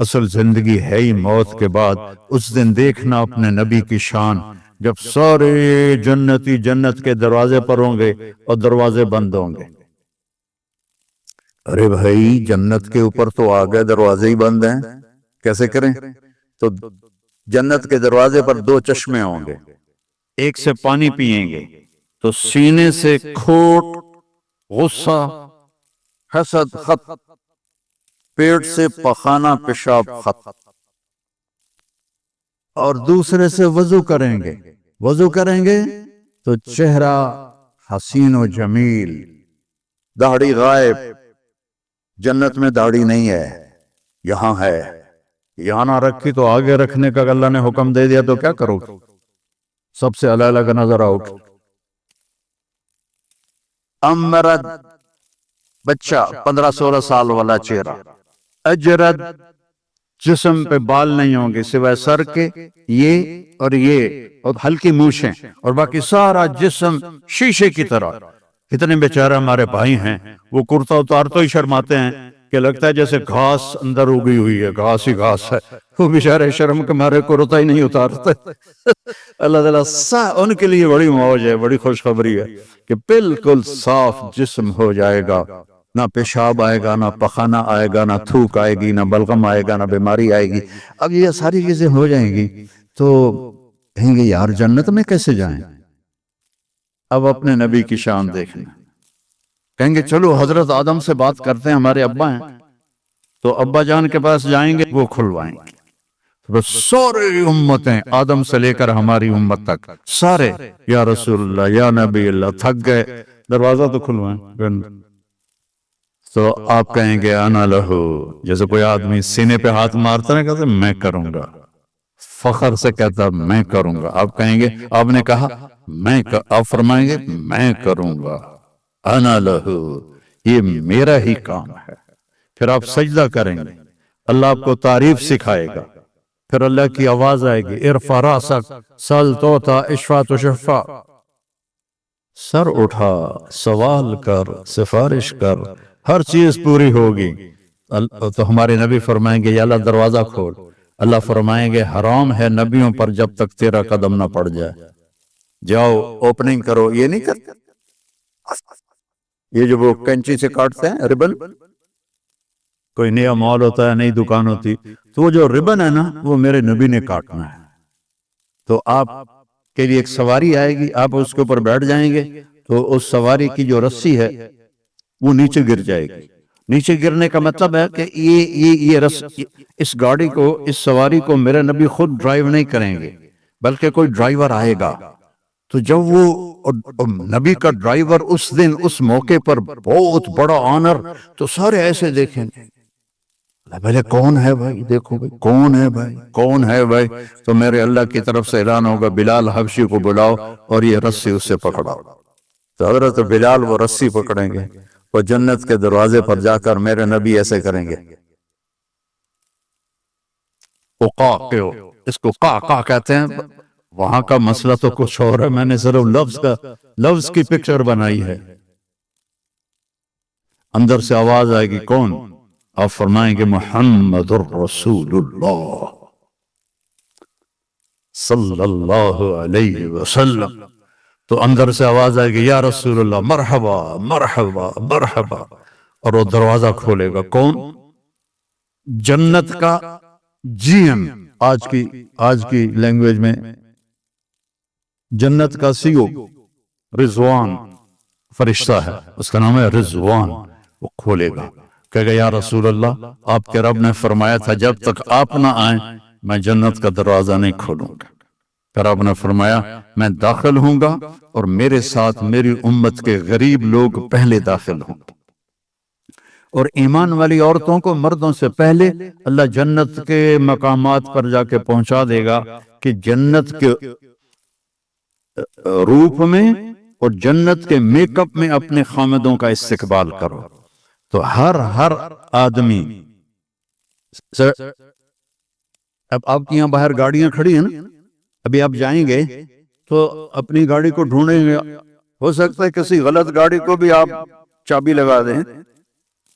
اصل زندگی ہے ہی موت کے بعد۔ اس دن دیکھنا اپنے نبی کی شان، جب سارے جنتی جنت کے دروازے پر ہوں گے اور دروازے بند ہوں گے۔ ارے بھائی جنت کے اوپر تو آ گئے، دروازے ہی بند ہیں، کیسے کریں؟ تو جنت کے دروازے پر دو چشمے ہوں گے، ایک سے پانی پئیں گے تو سینے سے کھوٹ، غصہ، حسد ختم، پیٹ سے پخانہ پیشاب ختم، اور دوسرے سے وضو کریں گے، وضو کریں گے تو چہرہ حسین و جمیل، داڑھی غائب۔ جنت میں داڑھی نہیں ہے، یہاں ہے، یہاں نہ رکھی تو آگے رکھنے کا اللہ نے حکم دے دیا تو کیا کرو؟ سب سے الگ الگ نظر آؤٹ۔ امرد بچہ 15-16 سال والا چہرہ، اجرد جسم پہ بال نہیں ہوں گے سوائے سر کے، یہ اور ہلکی مونچھیں، اور باقی سارا جسم شیشے کی طرح۔ کتنے بیچارے ہمارے بھائی ہیں وہ کرتا اتار تو ہی شرماتے ہیں کہ لگتا ہے جیسے گھاس اندر اگی ہوئی ہے، گھاس ہی گھاس ہے، وہ بیچارے شرم کے مارے کرتا ہی نہیں اتارتے۔ اللہ تعالیٰ ان کے لیے بڑی موج ہے، بڑی خوشخبری ہے کہ بالکل صاف جسم ہو جائے گا، نہ پیشاب آئے گا، نہ پخانہ آئے گا، نہ تھوک آئے گی، نہ بلغم آئے گا، نہ بیماری آئے گی۔ اب یہ ساری چیزیں ہو جائیں گی تو کہیں گے یار جنت میں کیسے جائیں؟ اب اپنے نبی کی شان دیکھنا، کہیں گے چلو حضرت آدم سے بات کرتے ہیں، ہمارے ابا ہیں تو ابا جان کے پاس جائیں گے، وہ کھلوائیں گے۔ بس سارے امتیں آدم سے لے کر ہماری امت تک سارے یا رسول اللہ یا نبی اللہ تھک گئے، دروازہ تو کھلوائیں۔ تو آپ کہیں گے انا لہو، جیسے کوئی آدمی سینے پہ ہاتھ مارتا ہے کہتے میں کروں گا، فخر سے کہتا میں کروں گا۔ آپ کہیں گے آپ نے کہا آپ فرمائیں گے میں کروں گا، انا لہو، یہ میرا ہی کام ہے۔ پھر آپ سجدہ کریں گے، اللہ آپ کو تعریف سکھائے گا، پھر اللہ کی آواز آئے گی ارفع راسک سل توتا اشفع تشفع، سر اٹھا سوال کر، سفارش کر، ہر چیز پوری ہوگی۔ تو ہمارے نبی فرمائیں گے یا اللہ دروازہ کھول۔ اللہ فرمائیں گے حرام ہے نبیوں پر جب تک تیرا قدم نہ پڑ جائے، جاؤ اوپننگ کرو۔ یہ نہیں کرتے، یہ جو وہ کینچی سے کاٹتے ہیں ربن، کوئی نیا مال ہوتا ہے، نئی دکان ہوتی، تو وہ جو ربن ہے نا وہ میرے نبی نے کاٹنا ہے۔ تو آپ کے لیے ایک سواری آئے گی، آپ اس کے اوپر بیٹھ جائیں گے تو اس سواری کی جو رسی ہے وہ نیچے گر جائے گی۔ نیچے گرنے کا مطلب ہے کہ اس گاڑی کو، اس سواری کو میرے نبی خود ڈرائیو نہیں کریں گے بلکہ کوئی ڈرائیور آئے گا۔ تو جب وہ نبی کا ڈرائیور اس دن اس موقع پر بہت بڑا آنر، تو سارے ایسے دیکھیں گے پہلے کون ہے بھائی، دیکھو بھائی کون ہے بھائی، کون ہے بھائی؟ تو میرے اللہ کی طرف سے اعلان ہوگا بلال حبشی کو بلاؤ اور یہ رسی اس سے پکڑاؤ۔ تو حضرت بلال وہ رسی پکڑیں گے، وہ جنت کے دروازے پر جا کر میرے نبی ایسے کریں گے، اس کو قا کہتے ہیں۔ وہاں کا مسئلہ تو کچھ اور ہے، میں نے صرف لفظ کی پکچر بنائی ہے۔ اندر سے آواز آئے گی کون؟ آپ فرمائیں گے محمد الرسول اللہ صلی اللہ علیہ وسلم۔ تو اندر سے آواز آئے گی یا رسول اللہ مرحبا مرحبا مرحبا، اور وہ دروازہ کھولے گا کون؟ جنت کا جی ایم، آج کی لینگویج میں جنت کا سی او رضوان فرشتہ ہے، اس کا نام ہے رضوان۔ وہ کھولے گا، کہے گا یا رسول اللہ آپ کے رب نے فرمایا تھا جب تک آپ نہ آئیں میں جنت کا دروازہ نہیں کھولوں گا۔ پھر آپ نے فرمایا میں داخل ہوں گا اور میرے ساتھ میری امت کے غریب لوگ پہلے داخل ہوں گے، اور ایمان والی عورتوں کو مردوں سے پہلے اللہ جنت کے مقامات پر جا کے پہنچا دے گا کہ جنت کے روپ میں اور جنت کے میک اپ میں اپنے خامدوں کا استقبال کرو۔ تو ہر آدمی، اب آپ کی یہاں باہر گاڑیاں کھڑی ہیں نا، ابھی آپ جائیں گے تو اپنی گاڑی کو ڈھونڈیں گے، ہو سکتا ہے کسی غلط گاڑی کو بھی آپ چابی لگا دیں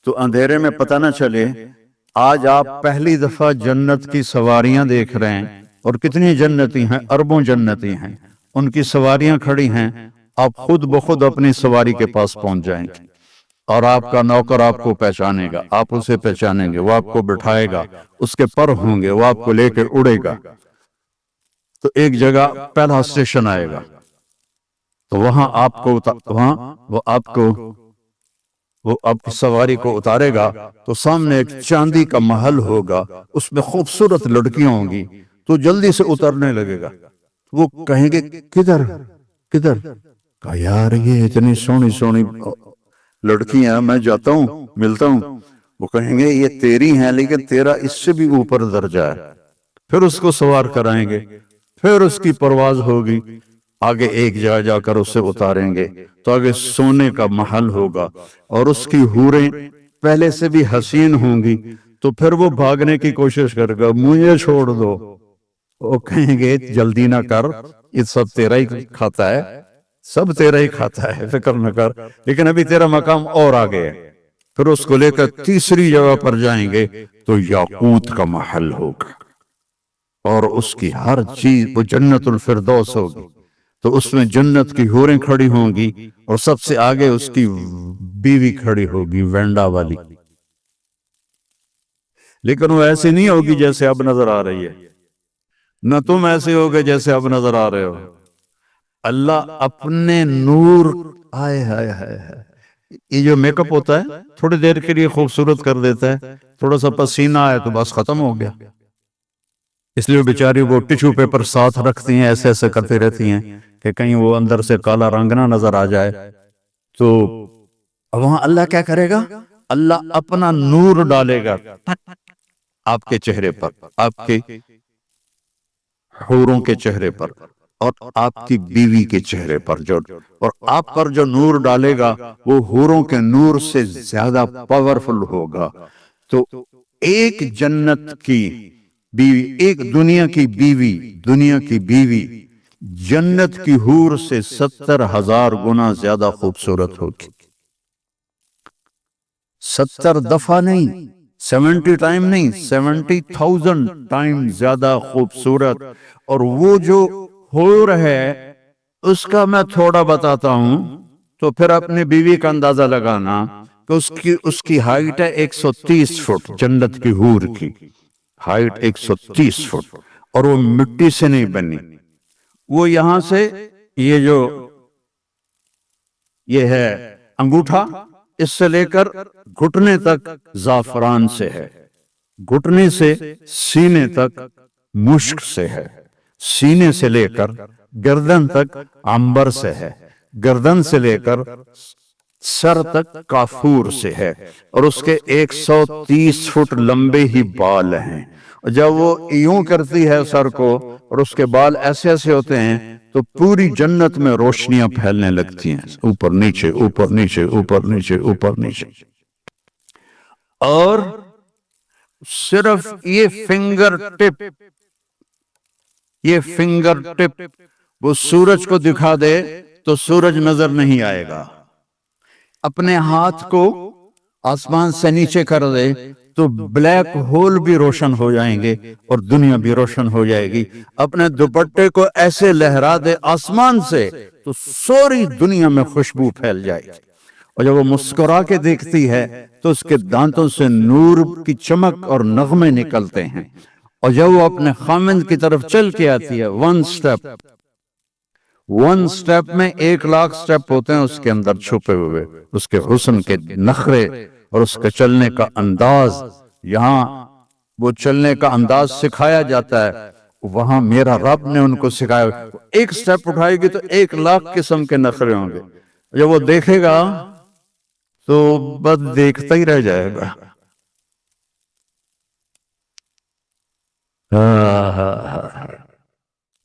تو اندھیرے میں پتہ نہ چلے آج آپ پہلی دفعہ جنت کی سواریاں دیکھ رہے ہیں، اور کتنی جنتی ہیں، اربوں جنتی ہیں، ان کی سواریاں کھڑی ہیں، آپ خود بخود اپنی سواری کے پاس پہنچ جائیں گے، اور آپ کا نوکر آپ کو پہچانے گا، آپ اسے پہچانیں گے، وہ آپ کو بٹھائے گا، اس کے پر ہوں گے، وہ آپ کو لے کے اڑے گا، تو ایک جگہ پہلا اسٹیشن آئے گا، تو وہاں آپ کو وہ آپ کی سواری کو اتارے گا، تو سامنے ایک چاندی کا محل ہوگا، اس میں خوبصورت لڑکیاں ہوں گی، تو جلدی سے اترنے لگے گا، وہ کہیں گے کدھر کدھر، کہا یار یہ اتنی سونی سونی لڑکیاں، میں جاتا ہوں ملتا ہوں، وہ کہیں گے یہ تیری ہیں لیکن تیرا اس سے بھی اوپر درجہ ہے، پھر اس کو سوار کرائیں گے، پھر اس کی پرواز ہوگی، آگے ایک جگہ جا کر اسے اتاریں گے، تو آگے سونے کا محل ہوگا، اور اس کی حوریں پہلے سے بھی حسین ہوں گی، تو پھر وہ بھاگنے کی کوشش کرے گا، مجھے چھوڑ دو، وہ کہیں گے جلدی نہ کر، یہ سب تیرا ہی کھاتا ہے، سب تیرا ہی کھاتا ہے، فکر نہ کر، لیکن ابھی تیرا مقام اور آگے ہے، پھر اس کو لے کر تیسری جگہ پر جائیں گے، تو یاقوت کا محل ہوگا، اور اس کی ہر چیز وہ جنت الفردوس ہوگی، تو اس میں جنت کی حوریں کھڑی ہوں گی، اور سب سے آگے اس کی بیوی کھڑی ہوگی وینڈا والی، لیکن وہ ایسی نہیں ہوگی جیسے اب نظر آ رہی ہے، نہ تم ایسے ہوگے جیسے اب نظر آ رہے ہو، اللہ اپنے نور، آئے ہائے ہائے ہائے، یہ جو میک اپ ہوتا ہے تھوڑی دیر کے لیے خوبصورت کر دیتا ہے، تھوڑا سا پسینہ آئے تو بس ختم ہو گیا، اس لیے بیچاری وہ ٹیشو پیپر ساتھ رکھتی ہیں، ایسے ایسے کرتی رہتی ہیں کہ کہیں وہ اندر سے کالا رنگ نہ نظر آ جائے، تو وہاں اللہ کیا کرے گا، اللہ اپنا نور ڈالے گا آپ کے چہرے پر، آپ کے حوروں کے چہرے پر، اور آپ کی بیوی کے چہرے پر، اور آپ پر جو نور ڈالے گا وہ حوروں کے نور سے زیادہ پاورفل ہوگا، تو ایک جنت کی بیوی، ایک دنیا کی بیوی جنت کی حور سے 70,000 گنا زیادہ خوبصورت ہوگی، 70 دفعہ نہیں، 70 ٹائم نہیں، 70,000 ٹائم زیادہ خوبصورت، اور وہ جو حور ہے اس کا میں تھوڑا بتاتا ہوں، تو پھر اپنی بیوی کا اندازہ لگانا کہ اس کی ہائٹ ہے 130 فٹ، جنت کی حور کی ہائٹ 130 فٹ، اور وہ مٹی سے نہیں بنی، وہ یہاں سے یہ ہے انگوٹھا، اس سے لے کر گھٹنے تک زعفران سے ہے، گھٹنے سے سینے تک مشک سے ہے، سینے سے لے کر گردن تک عنبر سے ہے، گردن سے لے کر سر تک کافور سے ہے، اور اس کے 130 فٹ لمبے ہی بال ہیں، اور جب وہ یوں کرتی ہے سر کو اور اس کے بال ایسے ایسے ہوتے ہیں تو پوری جنت میں روشنیاں پھیلنے لگتی ہیں، اوپر نیچے اوپر نیچے اوپر نیچے اوپر نیچے، اور صرف یہ فنگر ٹپ وہ سورج کو دکھا دے تو سورج نظر نہیں آئے گا، اپنے ہاتھ کو آسمان سے نیچے کر دے تو بلیک ہول بھی روشن ہو جائیں گے اور دنیا بھی روشن ہو جائے گی، اپنے دوپٹے کو ایسے لہرا دے آسمان سے تو سوری دنیا میں خوشبو پھیل جائے گی، اور جب وہ مسکرا کے دیکھتی ہے تو اس کے دانتوں سے نور کی چمک اور نغمے نکلتے ہیں، اور جب وہ اپنے خامند کی طرف چل کے آتی ہے، ون سٹیپ میں 1,00,000 سٹیپ ہوتے ہیں اس کے اندر چھپے ہوئے، اس کے حسن کے نخرے اور اس کے چلنے کا انداز، یہاں وہ چلنے کا انداز سکھایا جاتا ہے، وہاں میرا رب نے ان کو سکھایا، ایک سٹیپ اٹھائے گی تو 1,00,000 قسم کے نخرے ہوں گے، جب وہ دیکھے گا تو بس دیکھتا ہی رہ جائے گا۔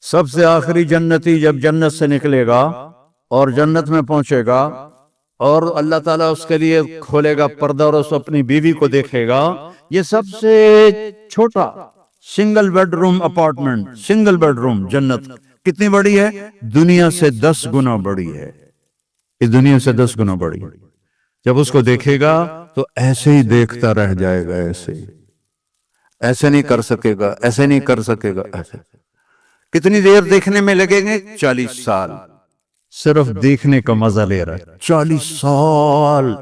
سب سے آخری جنتی جب جنت سے نکلے گا اور جنت میں پہنچے گا اور اللہ تعالیٰ اس کے لیے کھولے گا پردہ اور اس اپنی بیوی کو دیکھے گا، یہ سب سے چھوٹا single bed room apartment, single bed room جنت کتنی بڑی ہے؟ دنیا سے 10 گنا بڑی ہے، اس دنیا سے 10 گنا بڑی ہے، جب اس کو دیکھے گا تو ایسے ہی دیکھتا رہ جائے گا، ایسے ہی ایسے نہیں کر سکے گا، ایسے نہیں کر سکے گا، ایسے۔ کتنی دیر دیکھنے میں لگیں گے؟ 40 سال، صرف دیکھنے کا مزہ لے رہا ہے، 40 سال۔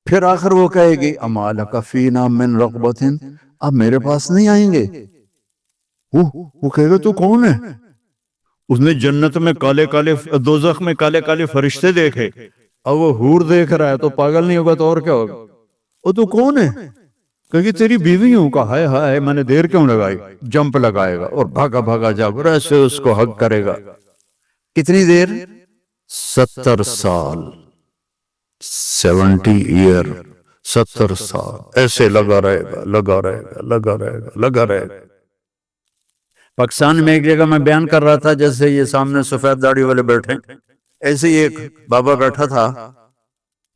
پھر آخر وہ کہے گی اما لک فینا من رغبت، اب میرے پاس نہیں آئیں گے۔ وہ کہے گا تو کون ہے؟ اس نے جنت میں کالے کالے، دوزخ میں کالے کالے فرشتے دیکھے، اب وہ حور دیکھ رہا ہے تو پاگل نہیں ہوگا تو اور کیا ہوگا؟ وہ تو کون ہے؟ کہ تیری بیوی ہوں۔ کہا ہائے ہائے میں نے دیر کیوں لگائی؟ جمپ لگائے گا اور بھاگا بھاگا جاؤ، ایسے اس کو حق کرے گا۔ کتنی دیر؟ 70 سال، 70 ایئر، 70 سال ایسے لگا رہے گا، لگا رہے گا، لگا رہے گا، لگا رہے گا۔ پاکستان میں ایک جگہ میں بیان کر رہا تھا، جیسے یہ سامنے سفید داڑھی والے بیٹھے، ایسے ہی ایک بابا بیٹھا تھا،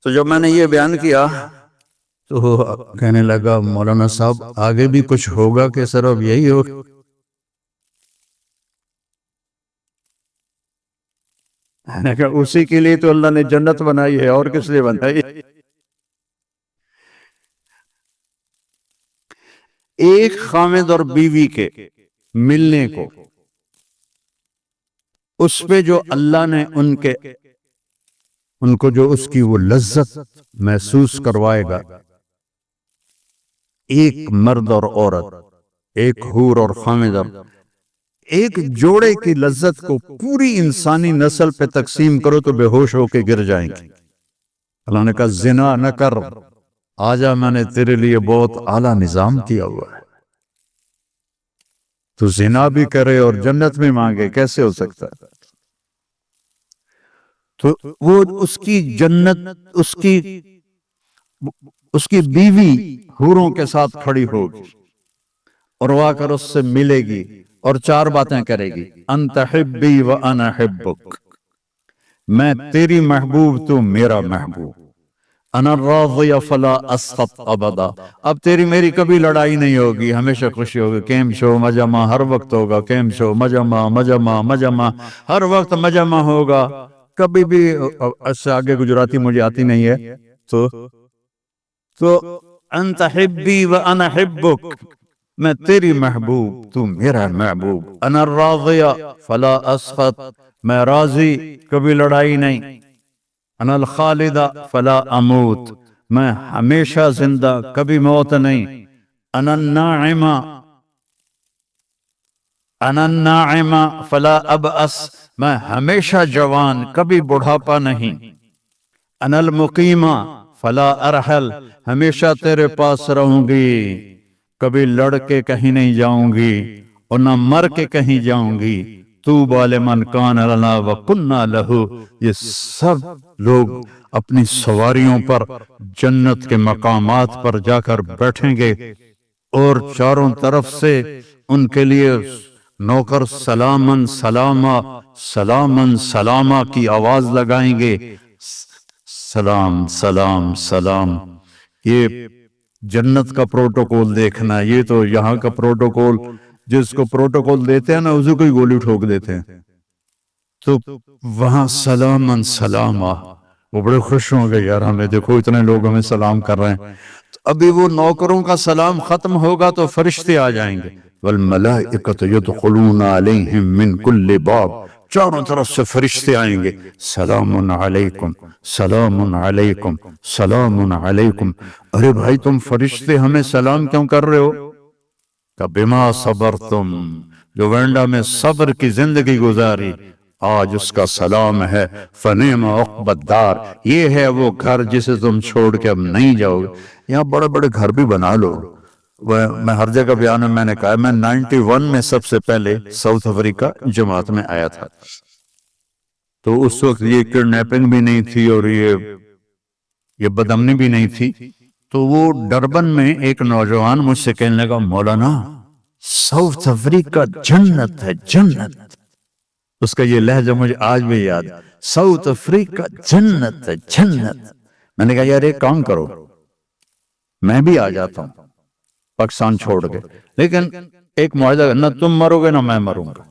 تو جب میں نے یہ بیان کیا تو کہنے لگا مولانا صاحب آگے بھی کچھ ہوگا کہ صرف یہی ہو؟ میں نے کہا اسی کے لیے تو اللہ نے جنت بنائی ہے، اور کس لیے بنائی؟ ایک خامد اور بیوی کے ملنے کو، اس پہ جو اللہ نے ان کو جو اس کی وہ لذت محسوس کروائے گا، ایک مرد اور عورت، ایک حور اور خامدہ، ایک جوڑے کی لذت کو پوری انسانی نسل پہ تقسیم کرو تو بے ہوش ہو کے گر جائیں گے۔ اللہ نے کہا زنا نہ کر، آجا میں نے تیرے لیے بہت اعلیٰ نظام کیا ہوا ہے، تو زنا بھی کرے اور جنت میں مانگے، کیسے ہو سکتا ہے؟ تو وہ اس کی جنت، اس کی بیوی حوروں کے ساتھ کھڑی ہوگی اور وہ آ کر اس سے ملے گی اور 4 باتیں کرے گی، انت حبی و انا حبک، میں تیری محبوب تو میرا محبوب، انا راضی فلا اسخط ابدا، اب تیری میری کبھی لڑائی نہیں ہوگی، ہمیشہ خوشی ہوگی، کیم شو مجمع ہر وقت ہوگا، کیم شو مجمع مجمع مجمع ہر وقت مجمع ہوگا، کبھی بھی۔ اس سے آگے گجراتی مجھے آتی نہیں ہے، تو انت حبی و انا حبک، میں تیری محبوب تو میرا محبوب، انا راضی فلا اسخط، میں راضی کبھی لڑائی نہیں، انا الخالد فلا اموت، میں ہمیشہ زندہ کبھی موت نہیں، انا الناعم، انا الناعم فلا ابأس، میں ہمیشہ جوان کبھی بڑھاپا نہیں، انا المقیم فلا ارحل، ہمیشہ تیرے پاس رہوں گی، کبھی لڑ کے کہیں نہیں جاؤں گی اور نہ مر کے کہیں جاؤں گی، طوبی لمن کان لنا وکنا لہ، یہ سب لوگ اپنی سواریوں پر جنت کے مقامات پر جا کر بیٹھیں گے اور چاروں طرف سے ان کے لیے نوکر سلامن سلاما سلامن سلاما کی آواز لگائیں گے، سلام سلام سلام۔ یہ جنت کا پروٹوکول دیکھنا، یہ تو یہاں کا پروٹوکول، جس کو پروٹوکول دیتے ہیں نا اسی کو ہی گولی ٹھوک دیتے ہیں، تو وہاں سلامن سلاما، وہ بڑے خوش ہوں گے، یار ہمیں دیکھو اتنے لوگ ہمیں سلام کر رہے ہیں۔ ابھی وہ نوکروں کا سلام ختم ہوگا تو فرشتے آ جائیں گے، والملائکۃ یدخلون علیہم من کل باب، چاروں طرف سے فرشتے آئیں گے، سلام علیکم سلام علیکم سلام علیکم۔ ارے بھائی تم فرشتے ہمیں سلام کیوں کر رہے ہو؟ کہ بما صبرتم، جو وینڈا میں صبر کی زندگی گزاری، آج اس کا سلام ہے، فنعم عقبی الدار، یہ ہے وہ گھر جسے تم چھوڑ کے اب نہیں جاؤ گے۔ یہاں بڑے بڑے گھر بھی بنا لو، میں ہر جگہ بیان میں نے کہا، میں 91 میں سب سے پہلے ساؤتھ افریقہ جماعت میں آیا تھا، تو اس وقت یہ کڈنیپنگ بھی نہیں تھی اور یہ بدامنی بھی نہیں تھی، تو وہ ڈربن میں ایک نوجوان مجھ سے کہنے لگا مولانا ساؤتھ افریقہ جنت ہے، جنت، اس کا یہ لہجہ مجھے آج بھی یاد، ساؤتھ افریقہ جنت ہے، جنت۔ میں نے کہا یار ایک کام کرو، میں بھی آ جاتا ہوں پاکستان چھوڑ کے، لیکن ایک معاہدہ، نہ تم مرو گے نہ میں مروں گا،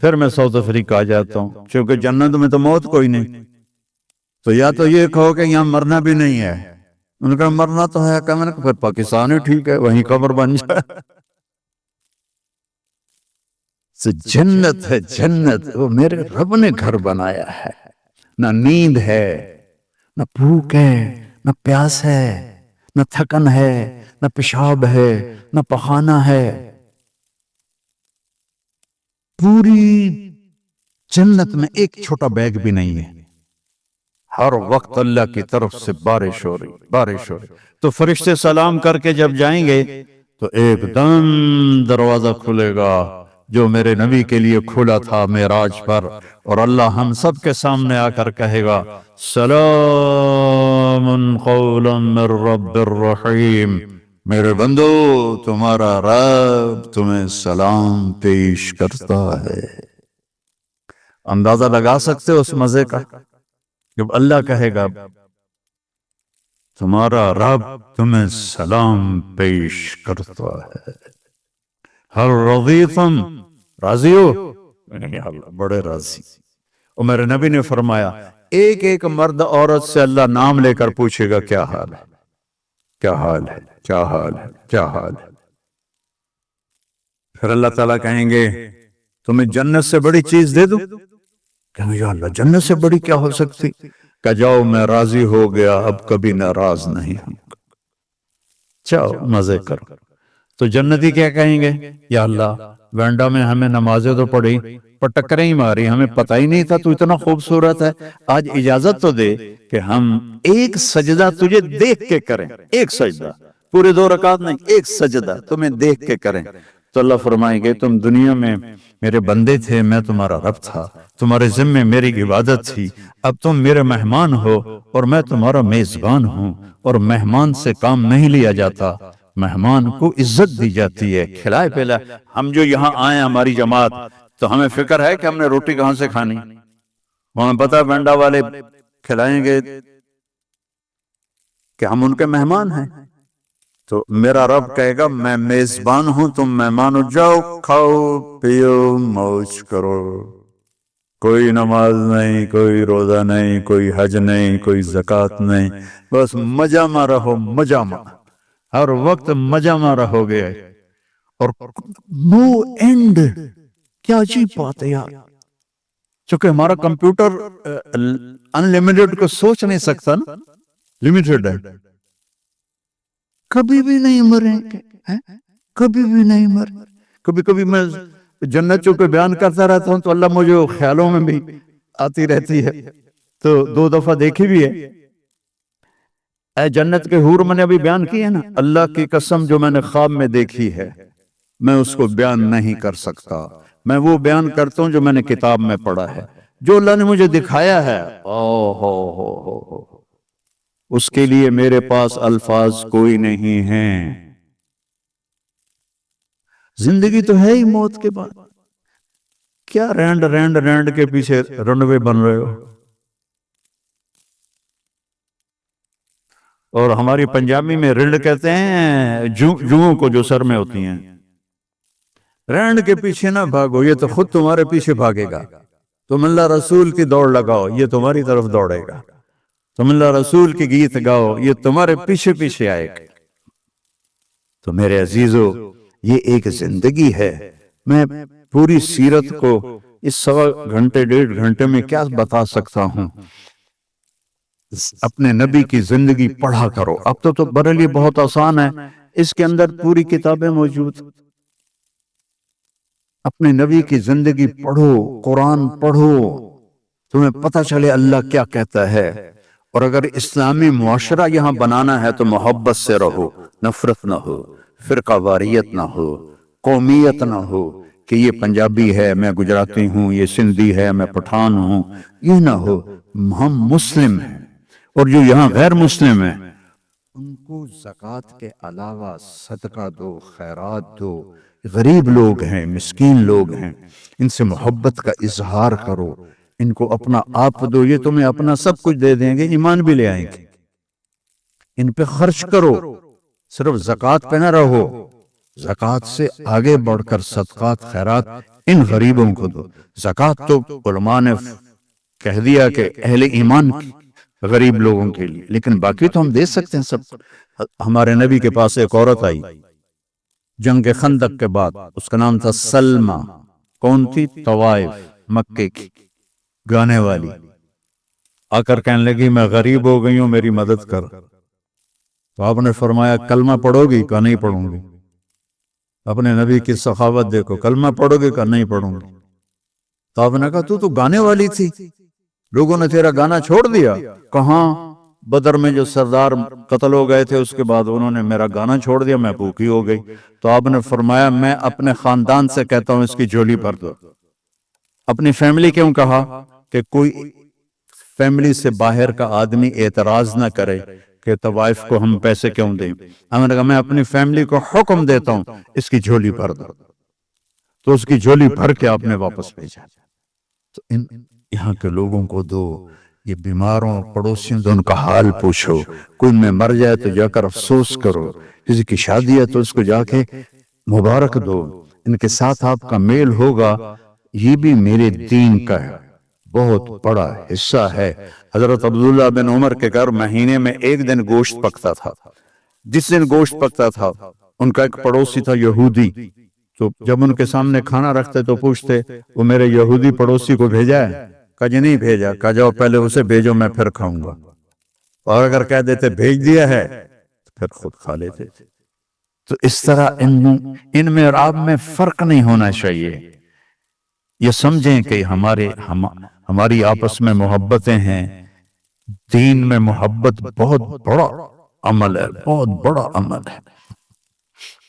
پھر میں ساؤتھ افریقہ آ جاتا ہوں، چونکہ جنت میں تو موت کوئی نہیں، تو یا تو یہ کہو کہ یہاں مرنا بھی نہیں ہے، انہوں نے کہا مرنا تو ہے، کہ میں نے کہا پھر پاکستان ہی ٹھیک ہے، وہیں قبر بن جائے۔ جنت ہے، جنت وہ میرے رب نے گھر بنایا ہے، نہ نیند ہے، نہ بھوک ہے، نہ پیاس ہے، نہ تھکن ہے، نہ پیشاب ہے، نہ پخانہ ہے۔ پوری جنت میں ایک چھوٹا بیگ بھی نہیں ہے، ہر وقت اللہ کی طرف سے بارش ہو رہی، بارش ہو رہی۔ تو فرشتے سلام کر کے جب جائیں گے تو ایک دم دروازہ کھلے گا جو میرے نبی کے لیے کھلا تھا معراج پر، اور اللہ ہم سب کے سامنے آ کر کہے گا سلام قولا من رب الرحیم، میرے بندو تمہارا رب تمہیں سلام پیش کرتا ہے۔ اندازہ لگا سکتے ہو اس مزے کا؟ جب اللہ کہے گا تمہارا رب تمہیں سلام پیش کرتا ہے، ہر رضیتم، راضی ہو؟ یا اللہ بڑے راضی۔ اور میرے نبی نے فرمایا ایک ایک مرد عورت سے اللہ نام لے کر پوچھے گا کیا حال ہے، کیا حال ہے، کیا حال ہے، کیا حال ہے۔ پھر اللہ تعالیٰ کہیں گے تمہیں جنت سے بڑی چیز دے دوں؟ کہیں گے یا اللہ جنت سے بڑی کیا ہو سکتی؟ کہ جاؤ میں راضی ہو گیا، اب کبھی ناراض نہیں ہوں، جاؤ مزے کرو۔ تو جنتی کیا کہیں گے؟ یا اللہ وینڈا میں ہمیں نمازیں تو پڑھی پر ٹکریں ہی ماری، ہمیں پتہ ہی نہیں تھا تو اتنا خوبصورت ہے، آج اجازت تو دے کہ ہم ایک سجدہ تجھے دیکھ کے کریں، ایک سجدہ، پورے 2 رکعت نہیں، ایک سجدہ تمہیں دیکھ کے کریں۔ تو اللہ فرمائیں گے تم دنیا میں میرے بندے تھے، میں تمہارا رب تھا، تمہارے ذمے میری عبادت تھی، اب تم میرے مہمان ہو اور میں تمہارا میزبان ہوں، اور مہمان سے کام نہیں لیا جاتا، مہمان کو عزت دی جاتی ہے، کھلائے پلائے۔ ہم جو یہاں آئے ہماری جماعت، تو ہمیں فکر ہے کہ ہم نے روٹی کہاں سے کھانی، ہمیں پتہ بینڈا والے کھلائیں گے کہ ہم ان کے مہمان ہیں۔ تو میرا رب کہے گا میں میزبان ہوں، تم مہمان ہو، جاؤ کھاؤ پیو موج کرو، کوئی نماز نہیں، کوئی روزہ نہیں، کوئی حج نہیں، کوئی زکوٰۃ نہیں، بس مجامع رہو، مجامع، ہر وقت مجامع رہو گے، اور نو اینڈ۔ کیا عجیب بات ہے یار، چونکہ ہمارا کمپیوٹر انلیمیٹڈ کو سوچ نہیں سکتا نا، لیمیٹڈ ہے، کبھی بھی نہیں مریں گے، کبھی بھی نہیں مریں۔ کبھی کبھی میں جنتوں کو بیان کرتا رہتا ہوں تو اللہ مجھے خیالوں میں بھی آتی رہتی ہے، تو 2 دفعہ دیکھی بھی ہے۔ اے جنت کے حور میں نے ابھی بیان کی ہے نا، اللہ کی قسم جو میں نے خواب میں دیکھی ہے میں اس کو بیان نہیں کر سکتا، میں وہ بیان کرتا ہوں جو میں نے کتاب میں پڑھا ہے، جو اللہ نے مجھے دکھایا ہے، ہو اس کے لیے میرے پاس الفاظ کوئی نہیں ہیں۔ زندگی تو ہے ہی موت کے بعد، کیا رینڈ رینڈ رینڈ کے پیچھے رنوے بن رہے ہو؟ اور ہماری پنجابی میں رنڈ کہتے ہیں جوؤں کو جو سر میں ہوتی ہیں۔ رینڈ کے پیچھے نہ بھاگو، یہ تو خود تمہارے پیچھے بھاگے گا۔ تم اللہ رسول کی دوڑ لگاؤ، یہ تمہاری طرف دوڑے گا۔ تم اللہ رسول کی گیت گاؤ، یہ تمہارے پیچھے پیچھے آئے گا۔ تو میرے عزیزو یہ ایک زندگی ہے، میں پوری سیرت کو اس 1.25 گھنٹے 1.5 گھنٹے میں کیا بتا سکتا ہوں۔ اپنے نبی کی زندگی پڑھا کرو، اب تو برے لیے بہت آسان ہے، اس کے اندر پوری کتابیں موجود۔ اپنے نبی کی زندگی پڑھو، قرآن پڑھو، تمہیں پتہ چلے اللہ کیا کہتا ہے۔ اور اگر اسلامی معاشرہ یہاں بنانا ہے تو محبت سے رہو، نفرت نہ ہو، فرقہ واریت نہ ہو، قومیت نہ ہو کہ یہ پنجابی ہے میں گجراتی ہوں، یہ سندھی ہے میں پٹھان ہوں، یہ نہ ہو، ہم مسلم ہیں۔ اور جو یہاں غیر مسلم ہیں ان کو زکوٰۃ کے علاوہ صدقہ دو، خیرات دو، غریب لوگ ہیں، مسکین لوگ ہیں، ان سے محبت کا اظہار کرو، ان کو اپنا آپ دو، یہ تمہیں اپنا سب کچھ دے دیں گے، ایمان بھی لے آئیں گے۔ ان پہ خرچ کرو، صرف زکوٰۃ پہ نہ رہو، زکوٰۃ سے آگے بڑھ کر صدقات خیرات ان غریبوں کو دو۔ زکوٰۃ تو علماء نے کہہ دیا کہ اہل ایمان کی، غریب لوگوں کے لیے، لیکن باقی تو ہم دے سکتے ہیں سب۔ ہمارے نبی کے پاس ایک عورت آئی جنگ خندق کے بعد، اس کا نام تھا سلمہ۔ کون تھی؟ طوائف، مکے کی گانے والی۔ آ کر کہنے لگی میں غریب ہو گئی ہوں، میری مدد کر۔ تو آپ نے فرمایا کلمہ پڑھو گی؟ کہا نہیں پڑھوں گی۔ اپنے نبی کی سخاوت دیکھو، کلمہ پڑھو گے؟ کہا نہیں پڑھوں گی۔ تو آپ نے کہا تو گانے والی تھی، لوگوں نے تیرا گانا چھوڑ دیا؟ کہاں، بدر میں جو سردار قتل ہو گئے تھے اس کے بعد انہوں نے میرا گانا چھوڑ دیا، میں بھوکی ہو گئی۔ تو آپ نے فرمایا میں اپنے خاندان سے کہتا ہوں اس کی جھولی بھر دو۔ اپنی فیملی کیوں کہا؟ کہ کوئی فیملی سے باہر کا آدمی اعتراض نہ کرے کہ طوائف کو ہم پیسے کیوں دیں۔ ہم نے کہا میں اپنی فیملی کو حکم دیتا ہوں اس کی جھولی بھر دو۔ تو اس کی جھولی بھر کے آپ نے واپس بھیجا۔ تو یہاں کے لوگوں کو دو، یہ بیماروں پڑوسیوں تو ان کا حال پوچھو، کوئی میں مر جائے تو جا کر افسوس کرو، کسی کی شادی ہے تو اس کو جا کے مبارک دو، ان کے ساتھ آپ کا میل ہوگا، یہ بھی میرے دین کا ہے، بہت بڑا حصہ ہے۔ حضرت عبداللہ بن عمر کے گھر مہینے میں ایک دن گوشت پکتا تھا۔ جس دن گوشت پکتا تھا ان کا ایک پڑوسی تھا یہودی، تو جب ان کے سامنے کھانا رکھتے تو پوچھتے وہ میرے یہودی پڑوسی کو بھیجا ہے؟ کہا جی نہیں بھیجا۔ کہا جاؤ پہلے اسے بھیجو، میں پھر کھاؤں گا۔ اور اگر کہہ دیتے بھیج دیا ہے تو پھر خود کھا لیتے۔ تو اس طرح ان میں اور آپ میں فرق نہیں ہونا چاہیے۔ یہ سمجھیں کہ ہماری آپس میں محبتیں ہیں، دین میں محبت بہت بڑا عمل ہے، بہت بڑا عمل ہے۔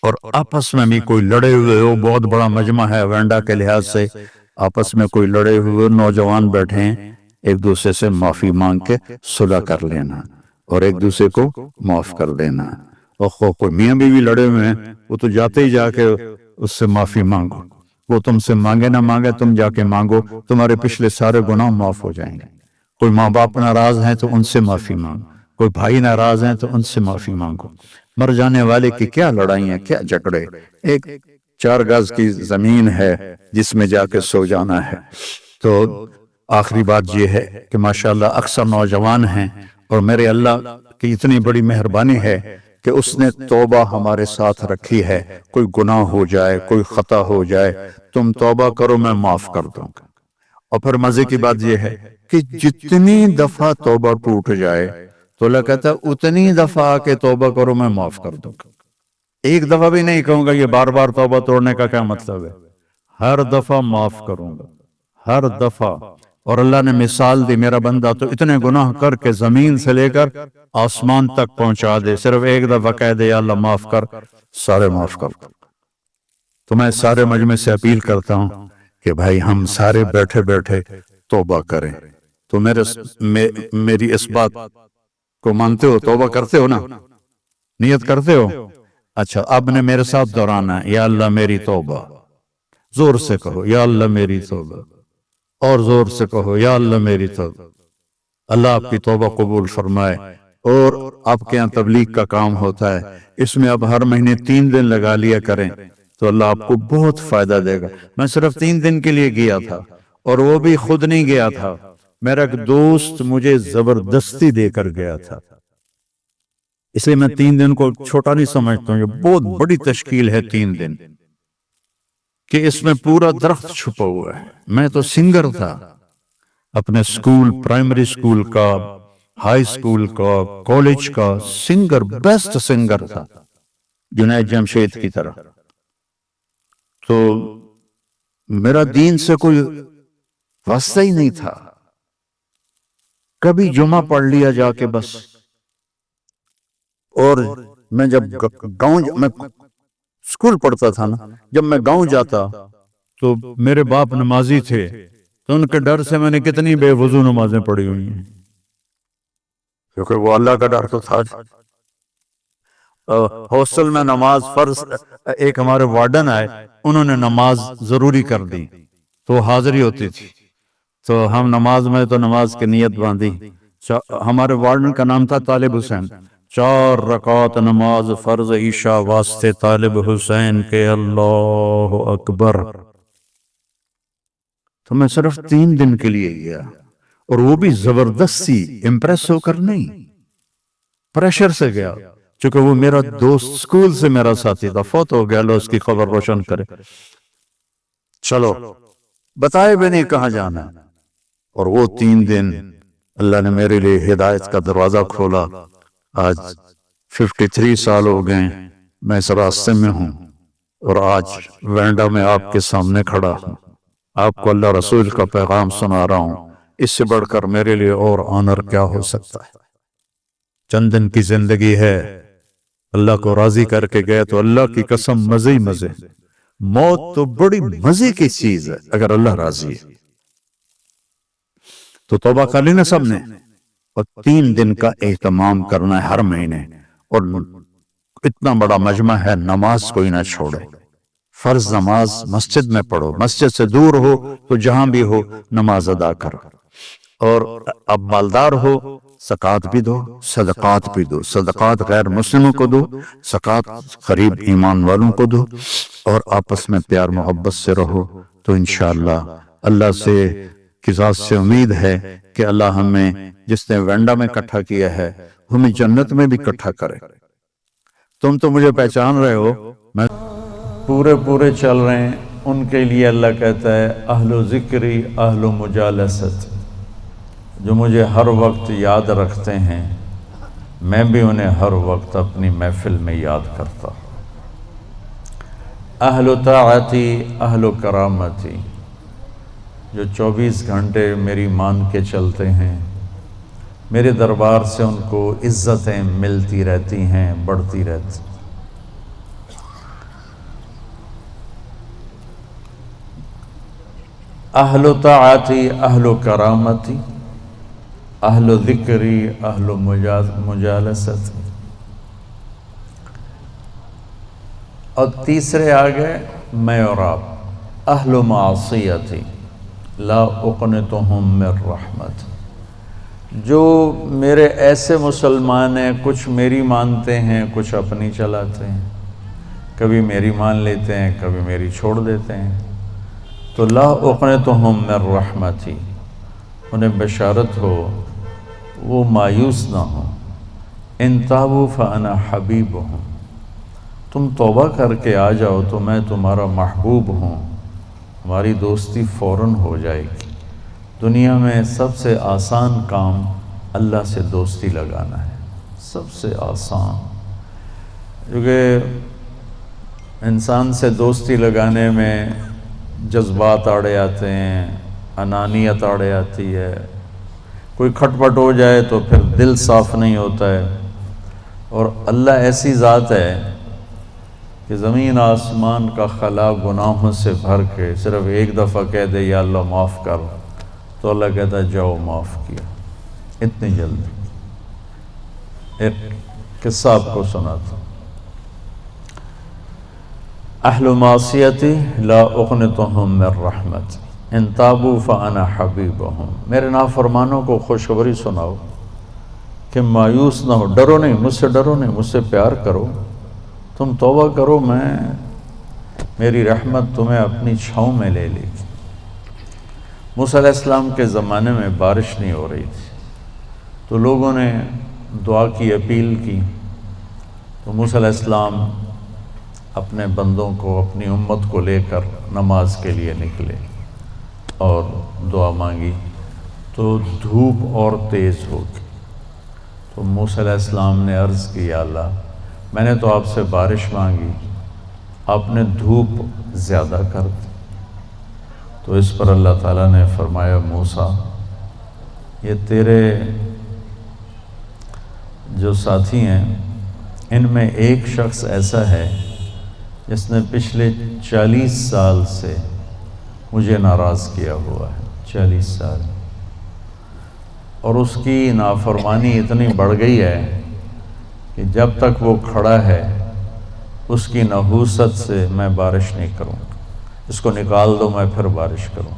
اور آپس میں بھی کوئی لڑے ہوئے ہو، بہت بڑا مجمع ہے وینڈا کے لحاظ سے، آپس میں کوئی لڑے ہوئے نوجوان بیٹھے ہیں، ایک دوسرے سے معافی مانگ کے صلح کر لینا اور ایک دوسرے کو معاف کر دینا۔ اور کوئی میاں بیوی لڑے ہوئے ہیں، وہ تو جاتے ہی جا کے اس سے معافی مانگو، وہ تم سے مانگے نہ مانگے تم جا کے مانگو، تمہارے پچھلے سارے گناہ معاف ہو جائیں گے۔ کوئی ماں باپ ناراض ہیں تو ان سے معافی مانگو، کوئی بھائی ناراض ہیں تو ان سے معافی مانگو۔ مر جانے والے کی کیا لڑائیاں، کیا جھگڑے، ایک 4 گز کی زمین ہے جس میں جا کے سو جانا ہے۔ تو آخری بات یہ ہے کہ ماشاءاللہ اکثر نوجوان ہیں، اور میرے اللہ کی اتنی بڑی مہربانی ہے کہ اس نے توبہ ہمارے ساتھ رکھی ہے۔ کوئی گناہ ہو جائے، کوئی خطا ہو جائے، تم توبہ کرو میں معاف کر دوں گا۔ اور پھر مزے کی بات یہ ہے کہ جتنی دفعہ توبہ ٹوٹ جائے تو اللہ کہتا ہے اتنی دفعہ آ کے توبہ کرو میں معاف کر دوں گا۔ ایک دفعہ بھی نہیں کہوں گا یہ بار بار توبہ توڑنے کا کیا مطلب ہے، ہر دفعہ معاف کروں گا، ہر دفعہ۔ اور اللہ نے مثال دی، میرا بندہ تو اتنے گناہ کر کے زمین سے لے کر آسمان تک پہنچا دے، صرف ایک دفعہ کہہ دے یا اللہ معاف کر، سارے معاف کر دوں گا۔ تو میں سارے مجمع سے اپیل کرتا ہوں کہ بھائی ہم سارے بیٹھے بیٹھے توبہ کریں۔ تو میری اس بات کو مانتے ہو، توبہ کرتے ہو نا، نیت کرتے ہو؟ اچھا اب نے میرے ساتھ دہرانا ہے، یا اللہ میری توبہ، زور سے کہو یا اللہ میری توبہ، اور زور سے کہو یا اللہ میری توبہ۔ اللہ آپ کی توبہ قبول فرمائے۔ اور آپ کے یہاں تبلیغ کا کام ہوتا ہے، اس میں اب ہر مہینے 3 دن لگا لیا کریں تو اللہ آپ کو بہت فائدہ دے گا۔ میں صرف 3 دن کے لیے گیا تھا، اور وہ بھی خود نہیں گیا تھا، میرا ایک دوست مجھے زبردستی دے کر گیا تھا۔ اس لیے میں 3 دن کو چھوٹا نہیں سمجھتا ہوں، یہ بہت بڑی تشکیل ہے 3 دن، کہ اس میں پورا درخت چھپا ہوا ہے۔ میں تو سنگر تھا، اپنے سکول، پرائمری سکول کا، ہائی سکول کا، کالج کا سنگر، بیسٹ سنگر تھا جنید جمشید کی طرح۔ تو میرا دین سے کوئی واسطہ ہی نہیں تھا، کبھی جمعہ پڑھ لیا جا کے بس۔ اور میں جب گاؤں میں سکول پڑھتا تھا نا، جب میں گاؤں جاتا تو میرے باپ نمازی تھے، تو ان کے ڈر سے میں نے کتنی بے وضو نمازیں پڑھی ہوئی ہیں، کیونکہ وہ اللہ کا ڈر تو تھا۔ ہاسٹل میں نماز فرض، ایک ہمارے وارڈن آئے، انہوں نے نماز ضروری کر دی تو حاضری ہوتی تھی، تو ہم نماز میں تو نماز کی نیت باندھی۔ ہمارے وارڈن کا نام تھا طالب حسین۔ 4 رکعت نماز فرض عشاء واسطے طالب حسین کے، اللہ اکبر۔ تو میں صرف 3 دن کے لیے گیا، اور وہ بھی زبردستی، امپریس ہو کر نہیں، پریشر سے گیا، چونکہ وہ میرا دوست سکول سے میرا ساتھی تھا، فوت ہو گیا، اللہ اس کی خبر روشن کرے۔ چلو بتائے بھی نہیں کہاں جانا ہے، اور وہ 3 دن اللہ نے میرے لیے ہدایت کا دروازہ کھولا۔ آج 53 سال ہو گئے میں اس راستے میں ہوں، اور آج وینڈا میں آپ کے سامنے کھڑا ہوں، آپ کو اللہ رسول کا پیغام سنا رہا ہوں۔ اس سے بڑھ کر میرے لیے اور آنر کیا ہو سکتا ہے؟ چند دن کی زندگی ہے، اللہ کو راضی کر کے گئے تو اللہ کی قسم مزے ہی مزے۔ موت تو بڑی مزے کی چیز ہے اگر اللہ راضی ہے تو۔ توبہ کر لینا سب نے، اور 3 دن کا اہتمام کرنا ہے ہر مہینے، اور اتنا بڑا مجمع ہے، نماز کوئی نہ چھوڑے۔ فرض نماز مسجد میں پڑھو، مسجد سے دور ہو تو جہاں بھی ہو نماز ادا کرو، اور اب مالدار ہو زکوٰۃ بھی دو، صدقات بھی دو، صدقات غیر مسلموں کو دو، زکوٰۃ قریب ایمان والوں کو دو، اور آپس میں پیار محبت سے رہو، تو انشاءاللہ اللہ سے کی ذات سے امید ہے کہ اللہ ہمیں جس نے وینڈا میں اکٹھا کیا ہے ہمیں جنت میں بھی اکٹھا کرے۔ تم تو مجھے پہچان رہے ہو، میں پورے چل رہے ہیں، ان کے لیے اللہ کہتا ہے اہل و ذکری اہل و مجالست، جو مجھے ہر وقت یاد رکھتے ہیں، میں بھی انہیں ہر وقت اپنی محفل میں یاد کرتا ہوں۔ اہل و طاعتی اہل و کرامتی، جو 24 گھنٹے میری مان کے چلتے ہیں، میرے دربار سے ان کو عزتیں ملتی رہتی ہیں، بڑھتی رہتی۔ اہل و طاعتی اہل و کرامتی اہل و ذکری اہل و مجالست، اور تیسرے آگے میں اور آپ اہل و معصیتی لا اقنتہم من رحمت، جو میرے ایسے مسلمان ہیں، کچھ میری مانتے ہیں کچھ اپنی چلاتے ہیں، کبھی میری مان لیتے ہیں کبھی میری چھوڑ دیتے ہیں، تو لا اقنتہم من رحمتی، انہیں بشارت ہو وہ مایوس نہ ہوں۔ ان تابوا فانا حبیبہم، تم توبہ کر کے آ جاؤ تو میں تمہارا محبوب ہوں، ہماری دوستی فوراً ہو جائے گی۔ دنیا میں سب سے آسان کام اللہ سے دوستی لگانا ہے، سب سے آسان، کیونکہ انسان سے دوستی لگانے میں جذبات آڑے آتے ہیں، انانیت آڑے آتی ہے، کوئی کھٹ پٹ ہو جائے تو پھر دل صاف نہیں ہوتا ہے، اور اللہ ایسی ذات ہے کہ زمین آسمان کا خلا گناہوں سے بھر کے صرف ایک دفعہ کہہ دے یا اللہ معاف کر، تو اللہ کہتا ہے جاؤ معاف کیا، اتنی جلدی۔ ایک قصہ آپ کو سناتا ہوں۔ اہل معصیتی لا اقنتہم من رحمت ان تابوا فانا حبیبہم، میرے نافرمانوں کو خوشخبری سناؤ کہ مایوس نہ ہو، ڈرو نہیں، مجھ سے ڈرو نہیں، مجھ سے پیار کرو، تم توبہ کرو، میری رحمت تمہیں اپنی چھاؤں میں لے لے گی۔ موسیٰ علیہ السلام کے زمانے میں بارش نہیں ہو رہی تھی، تو لوگوں نے دعا کی، اپیل کی، تو موسیٰ علیہ السلام اپنے بندوں کو، اپنی امت کو لے کر نماز کے لیے نکلے اور دعا مانگی، تو دھوپ اور تیز ہو گئی۔ تو موسیٰ علیہ السلام نے عرض کی یا اللہ، میں نے تو آپ سے بارش مانگی، آپ نے دھوپ زیادہ کر دی۔ تو اس پر اللہ تعالیٰ نے فرمایا موسیٰ، یہ تیرے جو ساتھی ہیں ان میں ایک شخص ایسا ہے جس نے پچھلے 40 سال سے مجھے ناراض کیا ہوا ہے، 40 سال، اور اس کی نافرمانی اتنی بڑھ گئی ہے کہ جب تک وہ کھڑا ہے اس کی نحوست سے میں بارش نہیں کروں، اس کو نکال دو میں پھر بارش کروں۔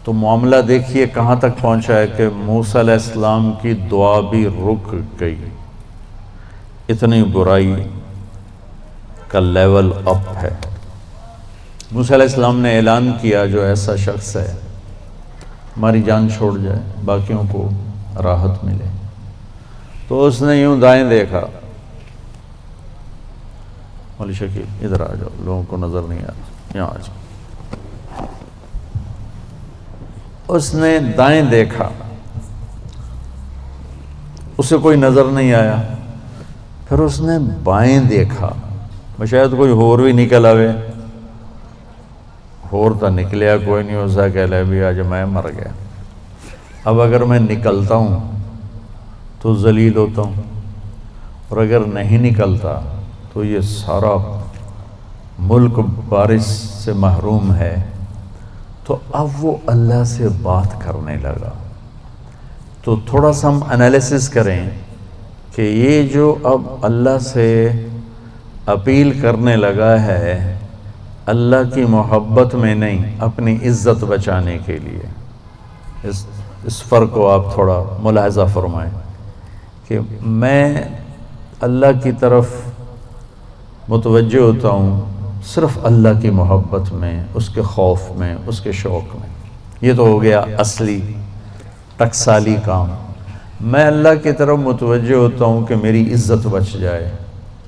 تو معاملہ دیکھیے کہاں تک پہنچا ہے کہ موسیٰ علیہ السلام کی دعا بھی رک گئی، اتنی برائی کا لیول اپ ہے۔ موسیٰ علیہ السلام نے اعلان کیا جو ایسا شخص ہے ہماری جان چھوڑ جائے، باقیوں کو راحت ملے۔ تو اس نے یوں دائیں دیکھا، مولی شکیل ادھر آ جاؤ، لوگوں کو نظر نہیں آتا، یہاں آ جاؤ۔ اس نے دائیں دیکھا، اسے کوئی نظر نہیں آیا۔ پھر اس نے بائیں دیکھا، شاید کوئی ہور بھی نکل آوے، ہور تو نکلیا کوئی نہیں، اسا کہہ لے بھی آج میں مر گیا۔ اب اگر میں نکلتا ہوں تو ذلیل ہوتا ہوں، اور اگر نہیں نکلتا تو یہ سارا ملک بارش سے محروم ہے۔ تو اب وہ اللہ سے بات کرنے لگا۔ تو تھوڑا سا ہم انالیسس کریں کہ یہ جو اب اللہ سے اپیل کرنے لگا ہے، اللہ کی محبت میں نہیں، اپنی عزت بچانے کے لیے۔ اس فرق کو آپ تھوڑا ملاحظہ فرمائیں کہ میں اللہ کی طرف متوجہ ہوتا ہوں صرف اللہ کی محبت میں، اس کے خوف میں، اس کے شوق میں۔ یہ تو ہو گیا اصلی ٹکسالی کام۔ میں اللہ کی طرف متوجہ ہوتا ہوں کہ میری عزت بچ جائے،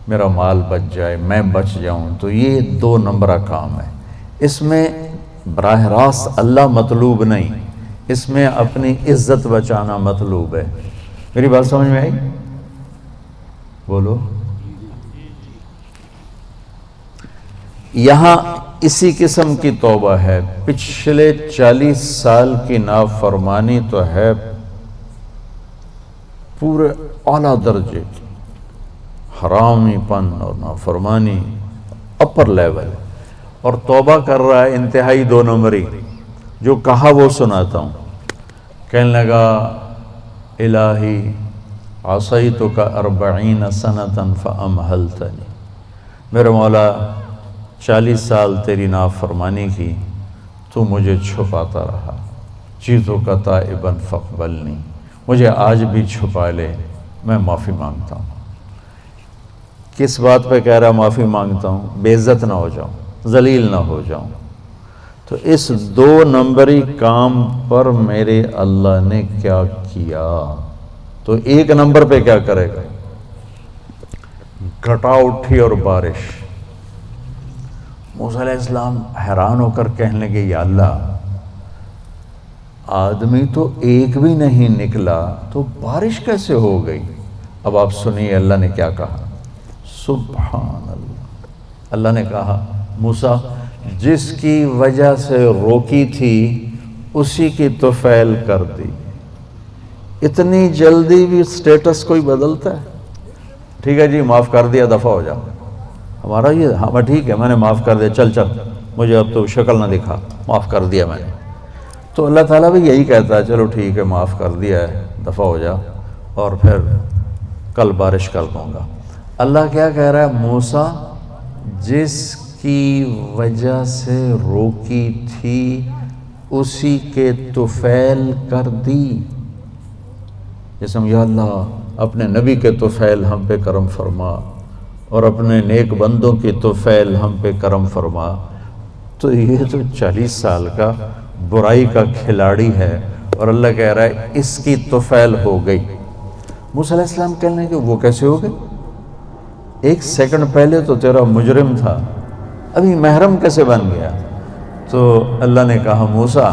میرا مال بچ جائے، میں بچ جاؤں، تو یہ 2 نمبرہ کام ہے۔ اس میں براہ راست اللہ مطلوب نہیں، اس میں اپنی عزت بچانا مطلوب ہے۔ میری بات سمجھ میں آئی؟ بولو۔ یہاں اسی قسم کی توبہ ہے۔ پچھلے 40 سال کی نافرمانی تو ہے پورے اعلیٰ درجے کی، حرامی پن اور نافرمانی اپر لیول، اور توبہ کر رہا ہے انتہائی 2 نمبری۔ جو کہا وہ سناتا ہوں۔ کہنے لگا الہی عصیتک 40 سنة فامہلتنی، میرے مولا 40 سال تیری نافرمانی کی، تو مجھے چھپاتا رہا۔ جئتک تائبا فاقبلنی، مجھے آج بھی چھپا لے، میں معافی مانگتا ہوں۔ کس بات پہ کہہ رہا معافی مانگتا ہوں؟ بے عزت نہ ہو جاؤں، ذلیل نہ ہو جاؤں۔ تو اس 2 نمبری کام پر میرے اللہ نے کیا کیا؟ تو 1 نمبر پہ کیا کرے گا؟ گھٹا اٹھی اور بارش۔ موسیٰ علیہ السلام حیران ہو کر کہنے لگے یا اللہ، آدمی تو ایک بھی نہیں نکلا تو بارش کیسے ہو گئی؟ اب آپ سنیے اللہ نے کیا کہا۔ سبحان اللہ، اللہ نے کہا موسیٰ جس کی وجہ سے روکی تھی اسی کی طفیل کر دی۔ اتنی جلدی بھی سٹیٹس کوئی بدلتا ہے؟ ٹھیک ہے جی معاف کر دیا، دفع ہو جا۔ ہمارا یہ ہاں ٹھیک ہے میں نے معاف کر دیا، چل مجھے اب تو شکل نہ دکھا، معاف کر دیا میں نے۔ تو اللہ تعالیٰ بھی یہی کہتا ہے چلو ٹھیک ہے معاف کر دیا ہے، دفع ہو جا، اور پھر کل بارش کر دوں گا۔ اللہ کیا کہہ رہا ہے؟ موسیٰ جس کی وجہ سے روکی تھی اسی کے طفیل کر دی۔ جیسے یا اللہ اپنے نبی کے طفیل ہم پہ کرم فرما، اور اپنے نیک بندوں کی طفیل ہم پہ کرم فرما۔ تو یہ تو 40 سال کا برائی کا کھلاڑی ہے، اور اللہ کہہ رہا ہے اس کی طفیل ہو گئی۔ موسیٰ علیہ السلام کہنے لگے وہ کیسے ہو گئی؟ 1 سیکنڈ پہلے تو تیرا مجرم تھا، ابھی محرم کیسے بن گیا؟ تو اللہ نے کہا موسیٰ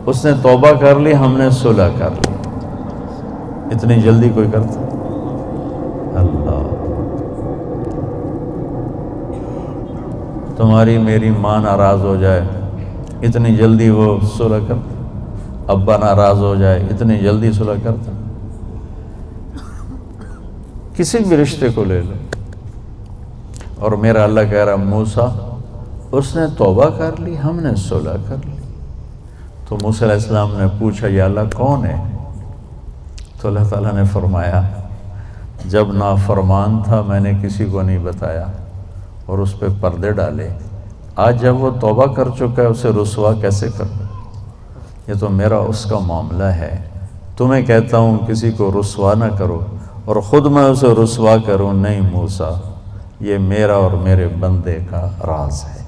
اس نے توبہ کر لی، ہم نے صلح کر لی۔ اتنی جلدی کوئی کرتا؟ اللہ، تمہاری میری ماں ناراض ہو جائے اتنی جلدی وہ صلح کرتا؟ ابا ناراض ہو جائے اتنی جلدی صلح کرتا؟ کسی بھی رشتے کو لے لو، اور میرا اللہ کہہ رہا موسیٰ اس نے توبہ کر لی، ہم نے صلح کر لی۔ تو موسیٰ علیہ السلام نے پوچھا یا اللہ کون ہے؟ تو اللہ تعالیٰ نے فرمایا جب نافرمان تھا میں نے کسی کو نہیں بتایا اور اس پہ پردے ڈالے، آج جب وہ توبہ کر چکا ہے اسے رسوا کیسے کروں؟ یہ تو میرا اس کا معاملہ ہے۔ تمہیں کہتا ہوں کسی کو رسوا نہ کرو اور خود میں اسے رسوا کروں نہیں موسیٰ، یہ میرا اور میرے بندے کا راز ہے۔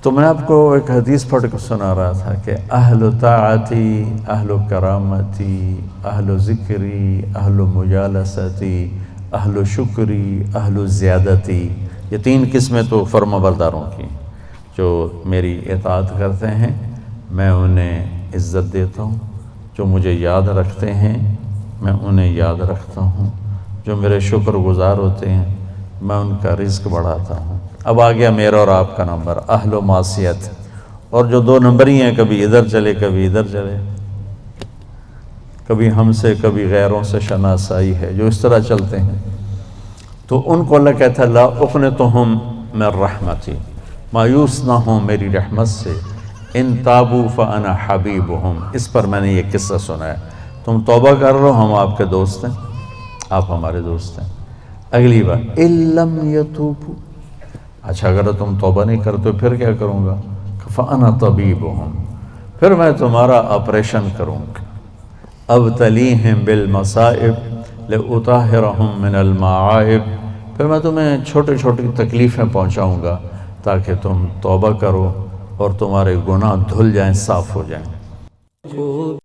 تو میں آپ کو ایک حدیث پڑھ کے سنا رہا تھا کہ اہل طاعتی اہل کرامتی اہل ذکری اہل مجالستی اہل شکری اہل زیادتی، یہ 3 قسمیں تو فرما برداروں کی، جو میری اطاعت کرتے ہیں میں انہیں عزت دیتا ہوں، جو مجھے یاد رکھتے ہیں میں انہیں یاد رکھتا ہوں، جو میرے شکر گزار ہوتے ہیں میں ان کا رزق بڑھاتا ہوں۔ اب آ گیا میرا اور آپ کا نمبر، اہل و معصیت، اور جو 2 نمبر ہی ہیں، کبھی ادھر چلے کبھی ادھر چلے، کبھی ہم سے کبھی غیروں سے شناسائی ہے، جو اس طرح چلتے ہیں، تو ان کو اللہ کہتا ہے لا اقنطہم من رحمتی، مایوس نہ ہوں میری رحمت سے، ان تابوا فانا حبیبہم۔ اس پر میں نے یہ قصہ سنا ہے، تم توبہ کر لو ہم آپ کے دوست ہیں، آپ ہمارے دوست ہیں۔ اگلی بار ان لم یتوبوا، اچھا اگر تم توبہ نہیں کرتے پھر کیا کروں گا؟ فانا طبیبہم، پھر میں تمہارا آپریشن کروں گا۔ ابتلیہم بالمصائب لأطہرہم من المعائب، پھر میں تمہیں چھوٹی چھوٹی تکلیفیں پہنچاؤں گا تاکہ تم توبہ کرو اور تمہارے گناہ دھل جائیں، صاف ہو جائیں۔